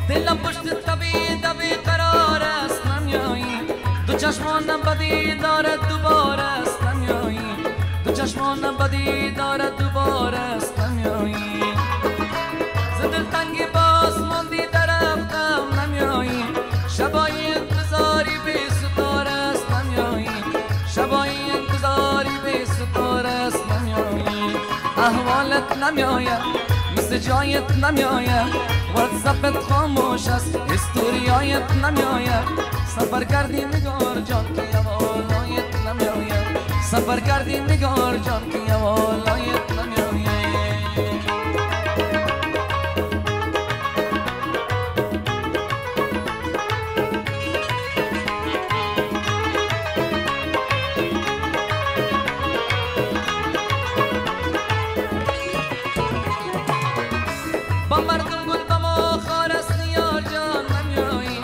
دلم پشت طبیع قرار است نمیایی، دو چشمانم بدی دارد دوباره است نمیایی، دو چشمانم بدی دارد دوباره است نمیایی، ز دلتنگی باز ماندی در رفتم نمیایی، شبای انتظاری بی ستاره است نمیایی، شبای انتظاری بی ستاره است نمیایی، احوالت نمیاید مثل جایت نمیاید، واتساپت خاموش است استوریایت نمیاید، سفر کردی نگار جان که والایت نمیاید، سفر کردی نگار جان که والایت نمیاید. با مردم گل با ما خار است یار جان نمیایی،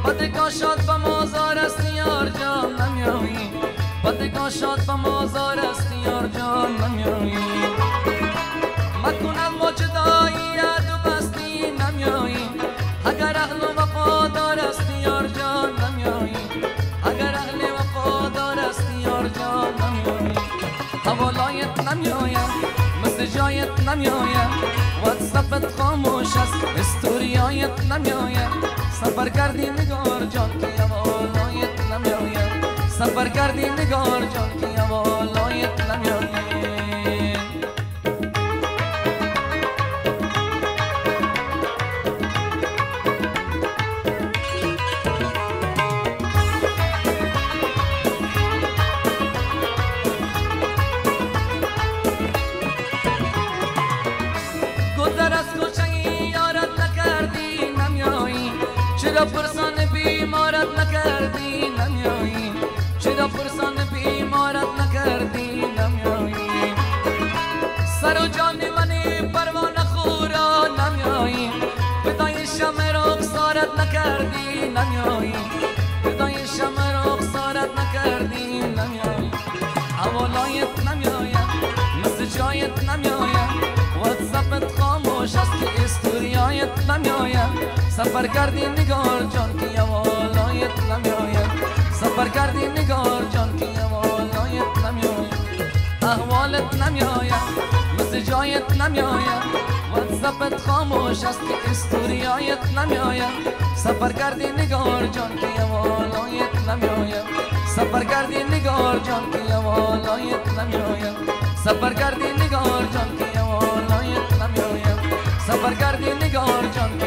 بدگاه شاد با ما زار است یار جان نمیایی، بدگاه شاد با ما زار است یار جان نمیایی، مکنم ما جدایی یاد و بستی نمیایی، اگر اهل وفادار است یار جان نمیایی، اگر اهل وفادار است یار جان نمیایی، حوالایت نمیاید مثل جایت نمیاید، واتساپت خاموش است استوریایت نمیاید، سفر کردی نگار جان که والایت نمیاید، سفر کردی نگار جان که والایت نمیاید. گذر از کوچه یارت نکردی نمیایی، چرا پرسان بیمارت نکردی نمیایی، چرا پرسان بیمارت نکردی نمیایی، سر و جان منی پروانه خورا نمیایی، بدای شمع رخسارت نکردی نمیایی، بدای شمع رخسارت نکردی نمیایی، حوالایت نمیاید مثل جایت نمیاید، واتساپت خاموش است که استوریایت نمیاید، سفر کردی نگار جان که والایت نمیاید، سفر کردی نگار جان که والایت نمیاید، احوالت نمیاید مثل جایت نمیاید، واتساپت خاموش است که استوریایت نمیاید، سفر کردی نگار جان که والایت نمیاید، سفر کردی نگار جان که والایت نمیاید، سفر کردی نگار جان که والایت نمیاید، سفر کردی نگار جان